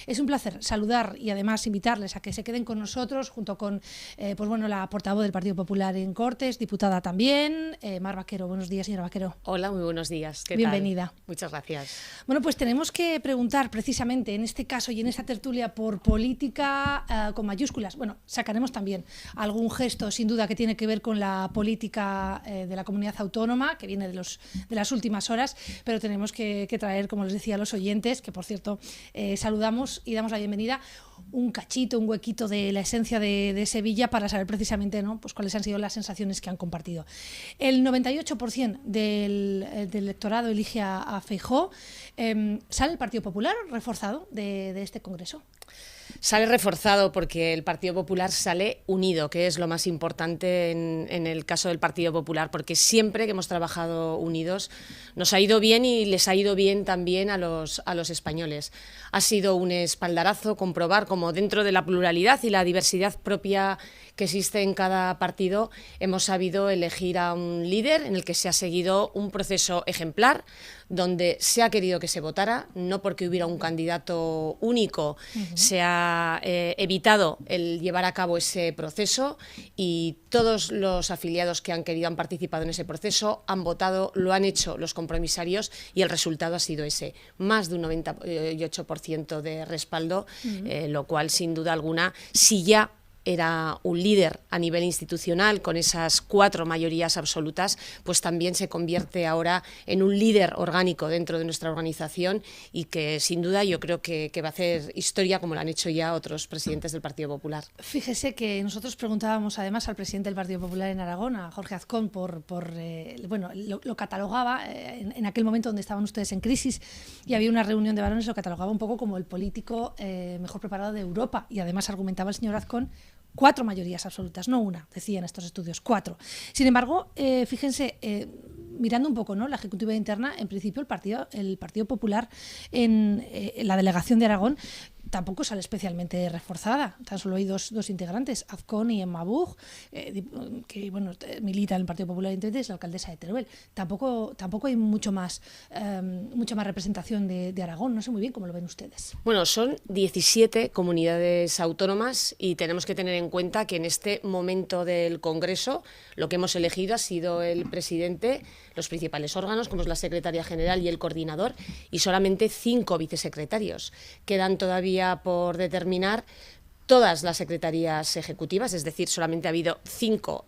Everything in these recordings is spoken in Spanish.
Es un placer saludar y además invitarles a que se queden con nosotros junto con la portavoz del Partido Popular en Cortes, diputada también, Mar Vaquero. Buenos días, señora Vaquero. Hola, muy buenos días. ¿Qué Bienvenida. tal? Muchas gracias. Bueno, pues tenemos que preguntar precisamente en este caso y en esta tertulia por política con mayúsculas. Bueno, sacaremos también algún gesto sin duda que tiene que ver con la política de la comunidad autónoma, que viene de las últimas horas, pero tenemos que traer, como les decía a los oyentes, que por cierto saludamos y damos la bienvenida, un cachito, un huequito de la esencia de Sevilla para saber precisamente, ¿no?, pues cuáles han sido las sensaciones que han compartido. El 98% del electorado elige a Feijóo. ¿Sale el Partido Popular reforzado de este Congreso? Sale reforzado porque el Partido Popular sale unido, que es lo más importante en el caso del Partido Popular, porque siempre que hemos trabajado unidos nos ha ido bien y les ha ido bien también a los españoles. Ha sido un espaldarazo comprobar cómo dentro de la pluralidad y la diversidad propia que existe en cada partido hemos sabido elegir a un líder en el que se ha seguido un proceso ejemplar, donde se ha querido que se votara, no porque hubiera un candidato único, se ha evitado el llevar a cabo ese proceso y todos los afiliados que han querido han participado en ese proceso, han votado, lo han hecho los compromisarios y el resultado ha sido ese, más de un 98% de respaldo, lo cual sin duda alguna, si ya era un líder a nivel institucional con esas 4 mayorías absolutas, pues también se convierte ahora en un líder orgánico dentro de nuestra organización y que sin duda yo creo que va a hacer historia como lo han hecho ya otros presidentes del Partido Popular. Fíjese que nosotros preguntábamos además al presidente del Partido Popular en Aragón, a Jorge Azcón, lo catalogaba en aquel momento donde estaban ustedes en crisis y había una reunión de varones, lo catalogaba un poco como el político mejor preparado de Europa y además argumentaba el señor Azcón 4 mayorías absolutas, no una, decían estos estudios, 4. Sin embargo, fíjense, mirando un poco, ¿no?, la ejecutiva interna, en principio el Partido Popular en la delegación de Aragón tampoco sale especialmente reforzada. Tan solo hay dos integrantes, Azcón y Emma Buch, que milita en el Partido Popular, entonces la alcaldesa de Teruel. Tampoco hay mucha más representación de Aragón. No sé muy bien cómo lo ven ustedes. Bueno, son 17 comunidades autónomas y tenemos que tener en cuenta que en este momento del Congreso lo que hemos elegido ha sido el presidente, los principales órganos, como es la secretaria general y el coordinador, y solamente 5 vicesecretarios. Quedan todavía por determinar todas las secretarías ejecutivas, es decir, solamente ha habido 5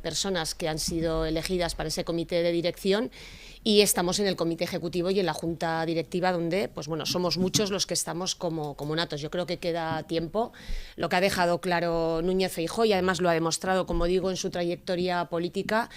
personas que han sido elegidas para ese comité de dirección y estamos en el comité ejecutivo y en la junta directiva donde somos muchos los que estamos como natos. Yo creo que queda tiempo. Lo que ha dejado claro Núñez Feijóo, y además lo ha demostrado, como digo, en su trayectoria política,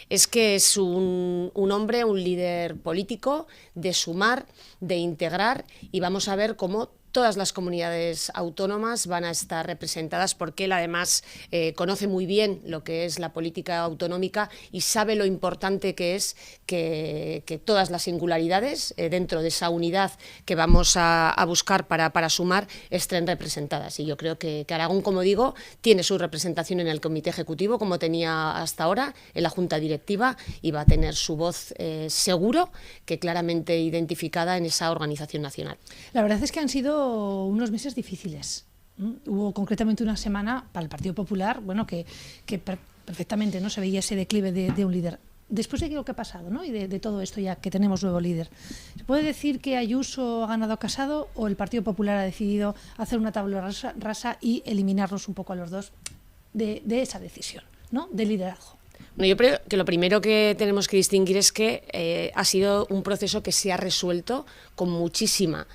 es que es un hombre, un líder político de sumar, de integrar, y vamos a ver cómo todas las comunidades autónomas van a estar representadas porque él además conoce muy bien lo que es la política autonómica y sabe lo importante que es que todas las singularidades dentro de esa unidad que vamos a buscar para sumar estén representadas. Y yo creo que Aragón, como digo, tiene su representación en el comité ejecutivo como tenía hasta ahora, en la junta directiva, y va a tener su voz seguro que claramente identificada en esa organización nacional. La verdad es que han sido unos meses difíciles. Hubo concretamente una semana para el Partido Popular, que perfectamente no se veía ese declive de un líder. Después de lo que ha pasado, ¿no?, y de todo esto ya que tenemos nuevo líder, ¿se puede decir que Ayuso ha ganado a Casado o el Partido Popular ha decidido hacer una tabla rasa y eliminarlos un poco a los dos de esa decisión, ¿no?, de liderazgo? Yo creo que lo primero que tenemos que distinguir es que ha sido un proceso que se ha resuelto con muchísima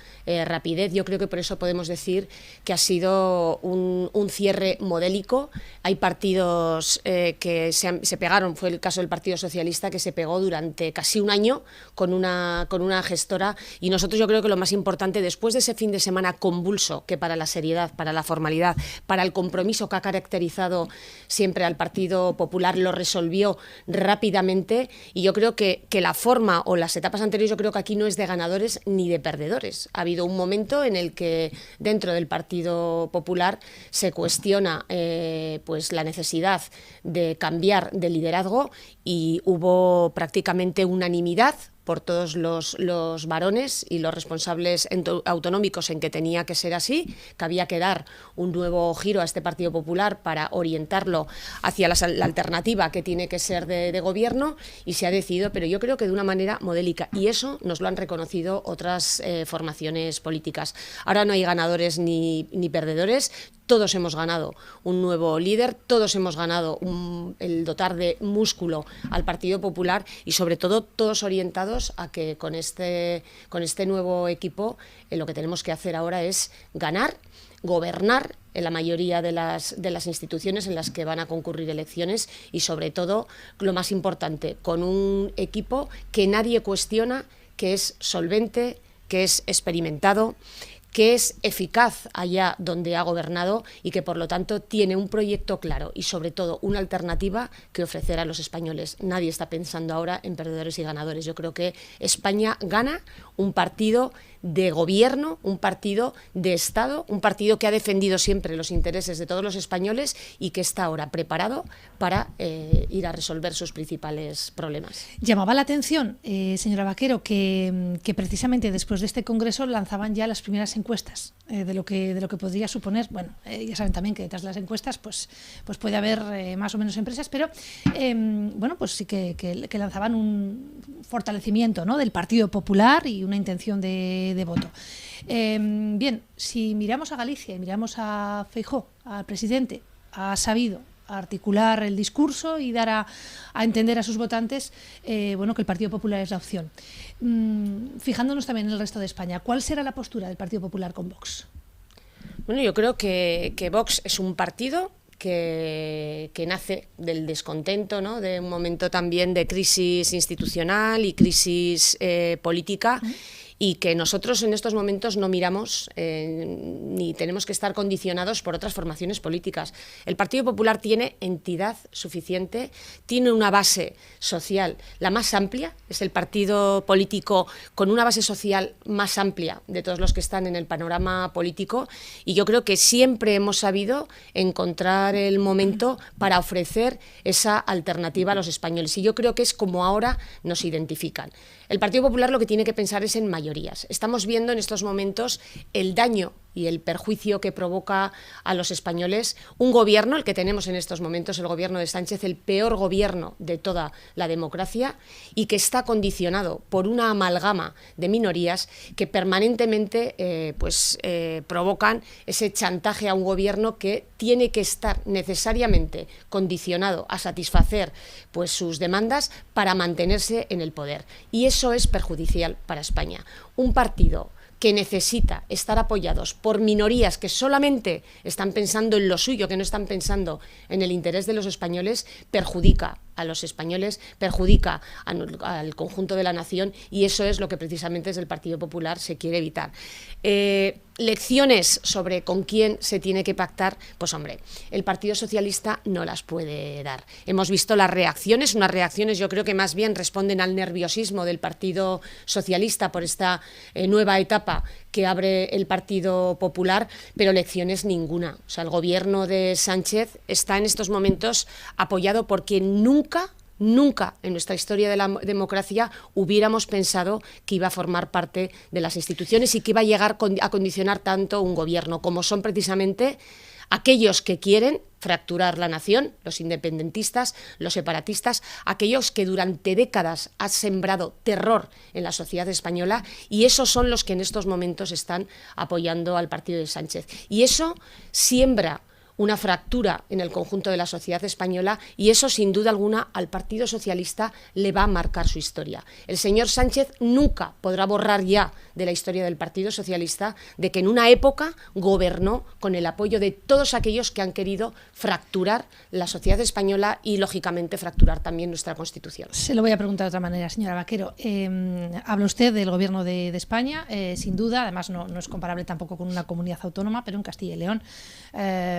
rapidez. Yo creo que por eso podemos decir que ha sido un cierre modélico. Hay partidos que se pegaron, fue el caso del Partido Socialista, que se pegó durante casi un año con una gestora, y nosotros yo creo que lo más importante, después de ese fin de semana convulso, que para la seriedad, para la formalidad, para el compromiso que ha caracterizado siempre al Partido Popular, lo resolvió rápidamente, y yo creo que la forma o las etapas anteriores, yo creo que aquí no es de ganadores ni de perdedores. Ha habido un momento en el que dentro del Partido Popular se cuestiona la necesidad de cambiar de liderazgo y hubo prácticamente unanimidad por todos los varones y los responsables autonómicos en que tenía que ser así, que había que dar un nuevo giro a este Partido Popular para orientarlo hacia la alternativa que tiene que ser de gobierno, y se ha decidido, pero yo creo que de una manera modélica, y eso nos lo han reconocido otras formaciones políticas. Ahora no hay ganadores ni perdedores. Todos hemos ganado un nuevo líder, todos hemos ganado el dotar de músculo al Partido Popular, y sobre todo todos orientados a que con este nuevo equipo lo que tenemos que hacer ahora es ganar, gobernar en la mayoría de las instituciones en las que van a concurrir elecciones, y sobre todo, lo más importante, con un equipo que nadie cuestiona, que es solvente, que es experimentado, que es eficaz allá donde ha gobernado y que por lo tanto tiene un proyecto claro y sobre todo una alternativa que ofrecer a los españoles. Nadie está pensando ahora en perdedores y ganadores. Yo creo que España gana un partido de gobierno, un partido de Estado, un partido que ha defendido siempre los intereses de todos los españoles y que está ahora preparado para ir a resolver sus principales problemas. Llamaba la atención, señora Vaquero, que precisamente después de este congreso lanzaban ya las primeras encuestas de lo que podría suponer. Bueno, ya saben también que detrás de las encuestas pues puede haber más o menos empresas, pero bueno, pues sí que lanzaban un fortalecimiento, ¿no?, del Partido Popular y una intención de voto. Bien, si miramos a Galicia y miramos a Feijóo, al presidente, ha sabido articular el discurso y dar a entender a sus votantes bueno, que el Partido Popular es la opción. Fijándonos también en el resto de España, ¿cuál será la postura del Partido Popular con Vox? Bueno, yo creo que Vox es un partido que nace del descontento, ¿no?, de un momento también de crisis institucional y crisis política, y que nosotros en estos momentos no miramos ni tenemos que estar condicionados por otras formaciones políticas. El Partido Popular tiene entidad suficiente, tiene una base social la más amplia, es el partido político con una base social más amplia de todos los que están en el panorama político, y yo creo que siempre hemos sabido encontrar el momento para ofrecer esa alternativa a los españoles, y yo creo que es como ahora nos identifican. El Partido Popular lo que tiene que pensar es en mayorías. Estamos viendo en estos momentos el daño y el perjuicio que provoca a los españoles un gobierno, el que tenemos en estos momentos, el gobierno de Sánchez, el peor gobierno de toda la democracia, y que está condicionado por una amalgama de minorías que permanentemente provocan ese chantaje a un gobierno que tiene que estar necesariamente condicionado a satisfacer pues sus demandas para mantenerse en el poder. Y eso es perjudicial para España. Un partido que necesita estar apoyados por minorías que solamente están pensando en lo suyo, que no están pensando en el interés de los españoles, perjudica a los españoles, perjudica al conjunto de la nación, y eso es lo que precisamente desde el Partido Popular se quiere evitar. Lecciones sobre con quién se tiene que pactar, pues hombre, el Partido Socialista no las puede dar. Hemos visto las reacciones, unas reacciones yo creo que más bien responden al nerviosismo del Partido Socialista por esta nueva etapa que abre el Partido Popular, pero lecciones ninguna. O sea, el gobierno de Sánchez está en estos momentos apoyado por quien nunca en nuestra historia de la democracia hubiéramos pensado que iba a formar parte de las instituciones y que iba a llegar a condicionar tanto un gobierno, como son precisamente aquellos que quieren fracturar la nación, los independentistas, los separatistas, aquellos que durante décadas han sembrado terror en la sociedad española, y esos son los que en estos momentos están apoyando al partido de Sánchez. Y eso siembra una fractura en el conjunto de la sociedad española, y eso sin duda alguna al Partido Socialista le va a marcar su historia. El señor Sánchez nunca podrá borrar ya de la historia del Partido Socialista de que en una época gobernó con el apoyo de todos aquellos que han querido fracturar la sociedad española y lógicamente fracturar también nuestra Constitución. Se lo voy a preguntar de otra manera, señora Vaquero. Habla usted del gobierno de España, sin duda, además no es comparable tampoco con una comunidad autónoma, pero en Castilla y León,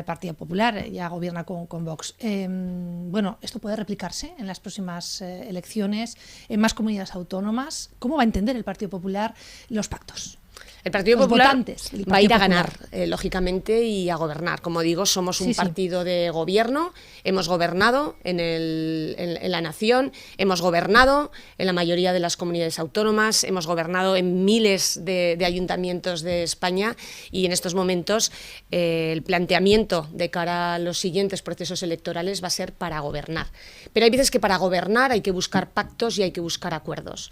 Partido Popular ya gobierna con Vox. Bueno, esto puede replicarse en las próximas elecciones en más comunidades autónomas. ¿Cómo va a entender el Partido Popular los pactos? El Partido los Popular votantes del va a ir Partido a ganar, Popular. lógicamente, y a gobernar. Como digo, somos un partido de gobierno, hemos gobernado en la nación, hemos gobernado en la mayoría de las comunidades autónomas, hemos gobernado en miles de ayuntamientos de España, y en estos momentos el planteamiento de cara a los siguientes procesos electorales va a ser para gobernar. Pero hay veces que para gobernar hay que buscar pactos y hay que buscar acuerdos.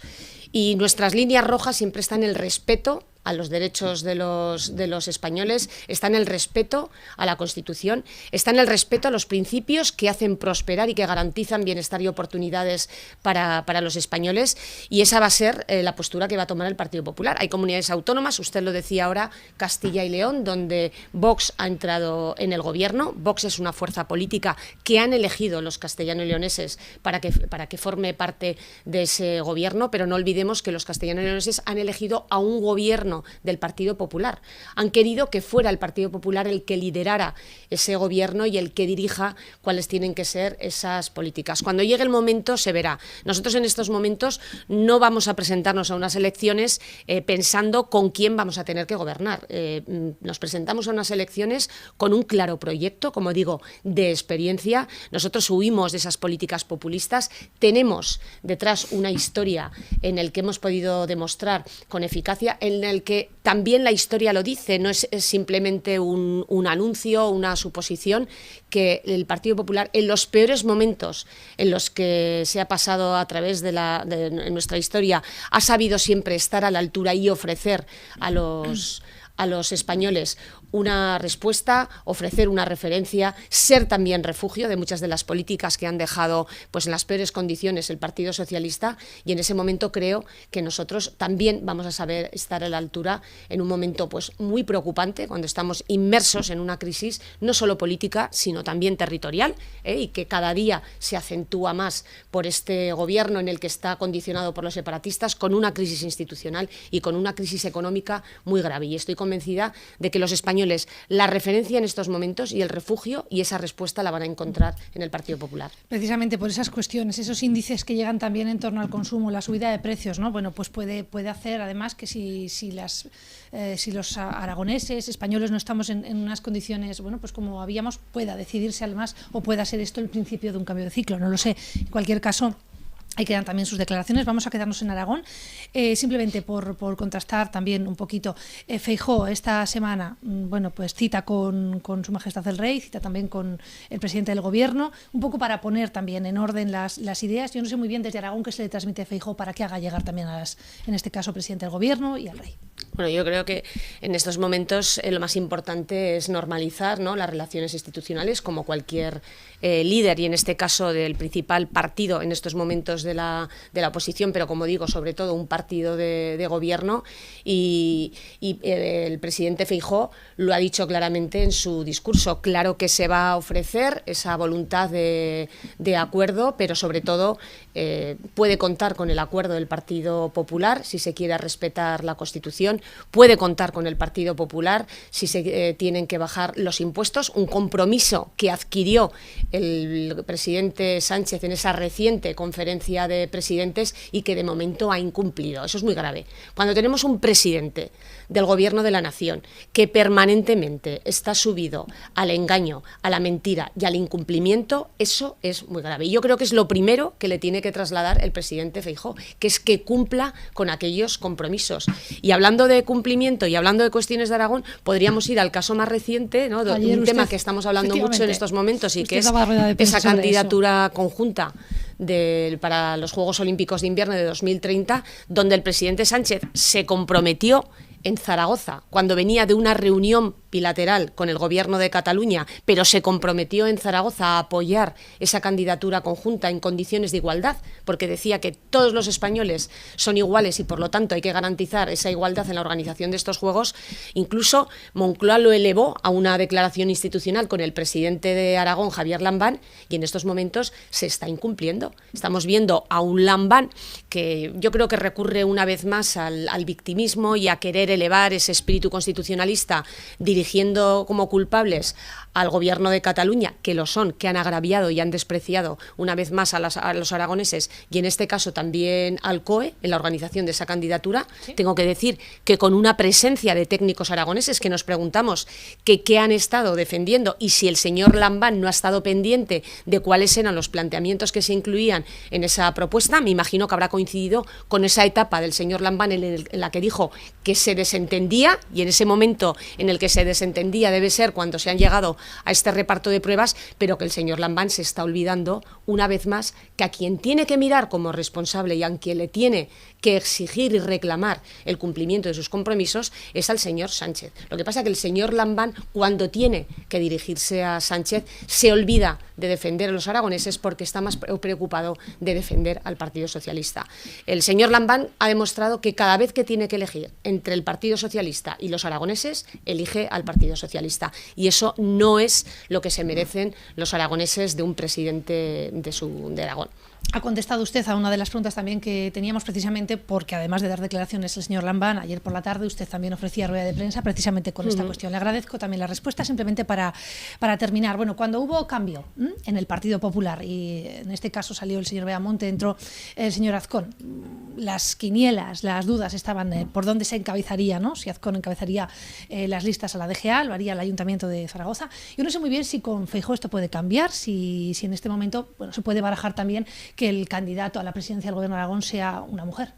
Y nuestras líneas rojas siempre están en el respeto a los derechos de los españoles, está en el respeto a la Constitución, está en el respeto a los principios que hacen prosperar y que garantizan bienestar y oportunidades para los españoles, y esa va a ser la postura que va a tomar el Partido Popular. Hay comunidades autónomas, usted lo decía ahora, Castilla y León, donde Vox ha entrado en el gobierno. Vox es una fuerza política que han elegido los castellanos y leoneses para que forme parte de ese gobierno, pero no olvidemos que los castellanos y leoneses han elegido a un gobierno del Partido Popular. Han querido que fuera el Partido Popular el que liderara ese gobierno y el que dirija cuáles tienen que ser esas políticas. Cuando llegue el momento se verá. Nosotros en estos momentos no vamos a presentarnos a unas elecciones pensando con quién vamos a tener que gobernar. Nos presentamos a unas elecciones con un claro proyecto, como digo, de experiencia. Nosotros huimos de esas políticas populistas. Tenemos detrás una historia en la que hemos podido demostrar con eficacia, en el que también la historia lo dice, no es simplemente un anuncio, una suposición, que el Partido Popular, en los peores momentos en los que se ha pasado a través de nuestra historia, ha sabido siempre estar a la altura y ofrecer a los españoles una respuesta, ofrecer una referencia, ser también refugio de muchas de las políticas que han dejado pues en las peores condiciones el Partido Socialista, y en ese momento creo que nosotros también vamos a saber estar a la altura en un momento pues muy preocupante, cuando estamos inmersos en una crisis no solo política sino también territorial, y que cada día se acentúa más por este gobierno en el que está condicionado por los separatistas, con una crisis institucional y con una crisis económica muy grave. Y estoy convencida de que los españoles la referencia en estos momentos y el refugio y esa respuesta la van a encontrar en el Partido Popular. Precisamente por esas cuestiones, esos índices que llegan también en torno al consumo, la subida de precios, ¿no? Bueno, pues puede hacer además que si los aragoneses, españoles no estamos en unas condiciones, bueno, pues como habíamos, pueda decidirse además, o pueda ser esto el principio de un cambio de ciclo, no lo sé. En cualquier caso, ahí quedan también sus declaraciones. Vamos a quedarnos en Aragón, simplemente por contrastar también un poquito. Feijóo esta semana, bueno, pues cita con Su Majestad el Rey, cita también con el presidente del Gobierno, un poco para poner también en orden las ideas. Yo no sé muy bien desde Aragón qué se le transmite a Feijóo para que haga llegar también en este caso, presidente del Gobierno y al Rey. Bueno, yo creo que en estos momentos lo más importante es normalizar, ¿no?, las relaciones institucionales, como cualquier líder, y en este caso del principal partido en estos momentos de la oposición, pero como digo, sobre todo un partido de gobierno, y el presidente Feijóo lo ha dicho claramente en su discurso. Claro que se va a ofrecer esa voluntad de acuerdo, pero sobre todo puede contar con el acuerdo del Partido Popular si se quiere respetar la Constitución, puede contar con el Partido Popular si se tienen que bajar los impuestos, un compromiso que adquirió el presidente Sánchez en esa reciente conferencia de presidentes y que de momento ha incumplido. Eso es muy grave. Cuando tenemos un presidente del Gobierno de la Nación que permanentemente está subido al engaño, a la mentira y al incumplimiento, eso es muy grave. Y yo creo que es lo primero que le tiene que trasladar el presidente Feijóo, que es que cumpla con aquellos compromisos. Y hablando de cumplimiento y hablando de cuestiones de Aragón, podríamos ir al caso más reciente, ¿no?, de un tema que estamos hablando mucho en estos momentos, y que es esa candidatura conjunta para los Juegos Olímpicos de Invierno de 2030, donde el presidente Sánchez se comprometió en Zaragoza, cuando venía de una reunión bilateral con el Gobierno de Cataluña, pero se comprometió en Zaragoza a apoyar esa candidatura conjunta en condiciones de igualdad, porque decía que todos los españoles son iguales y por lo tanto hay que garantizar esa igualdad en la organización de estos Juegos. Incluso Moncloa lo elevó a una declaración institucional con el presidente de Aragón, Javier Lambán, y en estos momentos se está incumpliendo. Estamos viendo a un Lambán que yo creo que recurre una vez más al victimismo y a querer elevar ese espíritu constitucionalista dirigido erigiendo como culpables al gobierno de Cataluña, que lo son, que han agraviado y han despreciado una vez más a los aragoneses, y en este caso también al COE, en la organización de esa candidatura. ¿Sí? Tengo que decir que con una presencia de técnicos aragoneses que nos preguntamos qué han estado defendiendo y si el señor Lambán no ha estado pendiente de cuáles eran los planteamientos que se incluían en esa propuesta. Me imagino que habrá coincidido con esa etapa del señor Lambán en la que dijo que se desentendía, y en ese momento en el que se desentendía debe ser cuando se han llegado a este reparto de pruebas, pero que el señor Lambán se está olvidando una vez más que a quien tiene que mirar como responsable y a quien le tiene que exigir y reclamar el cumplimiento de sus compromisos es al señor Sánchez. Lo que pasa es que el señor Lambán, cuando tiene que dirigirse a Sánchez, se olvida de defender a los aragoneses porque está más preocupado de defender al Partido Socialista. El señor Lambán ha demostrado que cada vez que tiene que elegir entre el Partido Socialista y los aragoneses, elige al Partido Socialista. Y eso no es lo que se merecen los aragoneses de un presidente de Aragón. Ha contestado usted a una de las preguntas también que teníamos, precisamente porque además de dar declaraciones el señor Lambán, ayer por la tarde usted también ofrecía rueda de prensa precisamente con esta cuestión. Le agradezco también la respuesta. Simplemente para terminar, bueno, cuando hubo cambio en el Partido Popular y en este caso salió el señor Beamonte, entró el señor Azcón, las quinielas, las dudas estaban por dónde se encabezaría, ¿no? Si Azcón encabezaría las listas a la DGA, lo haría el Ayuntamiento de Zaragoza. Yo no sé muy bien si con Feijóo esto puede cambiar, si en este momento, bueno, se puede barajar también que el candidato a la presidencia del Gobierno de Aragón sea una mujer.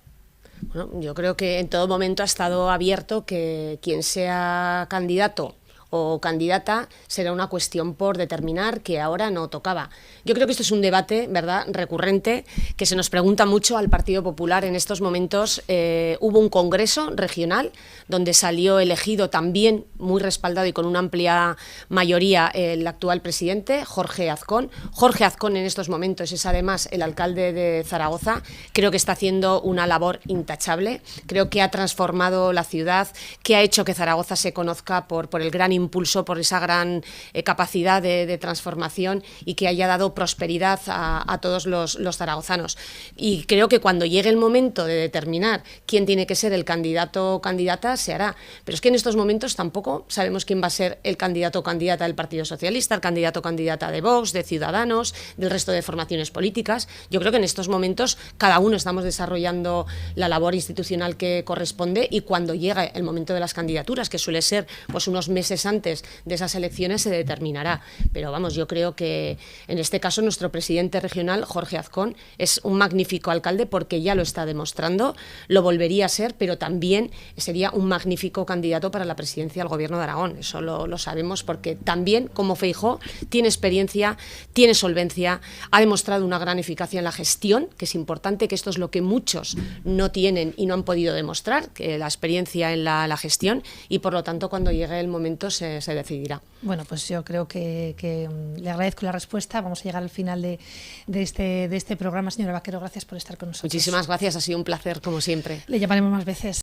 Bueno, yo creo que en todo momento ha estado abierto que quien sea candidato o candidata será una cuestión por determinar, que ahora no tocaba. Yo creo que esto es un debate, ¿verdad?, recurrente, que se nos pregunta mucho al Partido Popular en estos momentos. Hubo un congreso regional donde salió elegido también, muy respaldado y con una amplia mayoría, el actual presidente, Jorge Azcón. Jorge Azcón en estos momentos es además el alcalde de Zaragoza. Creo que está haciendo una labor intachable. Creo que ha transformado la ciudad, que ha hecho que Zaragoza se conozca por el gran impulso, por esa gran capacidad de transformación, y que haya dado prosperidad a todos los zaragozanos. Y creo que cuando llegue el momento de determinar quién tiene que ser el candidato o candidata, se hará. Pero es que en estos momentos tampoco sabemos quién va a ser el candidato o candidata del Partido Socialista, el candidato o candidata de Vox, de Ciudadanos, del resto de formaciones políticas. Yo creo que en estos momentos cada uno estamos desarrollando la labor institucional que corresponde, y cuando llegue el momento de las candidaturas, que suele ser pues unos meses antes de esas elecciones, se determinará. Pero vamos, yo creo que en este caso nuestro presidente regional, Jorge Azcón, es un magnífico alcalde porque ya lo está demostrando, lo volvería a ser, pero también sería un magnífico candidato para la presidencia del Gobierno de Aragón. Eso lo sabemos porque también, como Feijóo, tiene experiencia, tiene solvencia, ha demostrado una gran eficacia en la gestión, que es importante, que esto es lo que muchos no tienen y no han podido demostrar, que la experiencia en la gestión, y por lo tanto cuando llegue el momento se decidirá. Bueno, pues yo creo que le agradezco la respuesta. Vamos a llegar al final de este programa. Señora Vaquero, gracias por estar con nosotros. Muchísimas gracias, ha sido un placer como siempre. Le llamaremos más veces.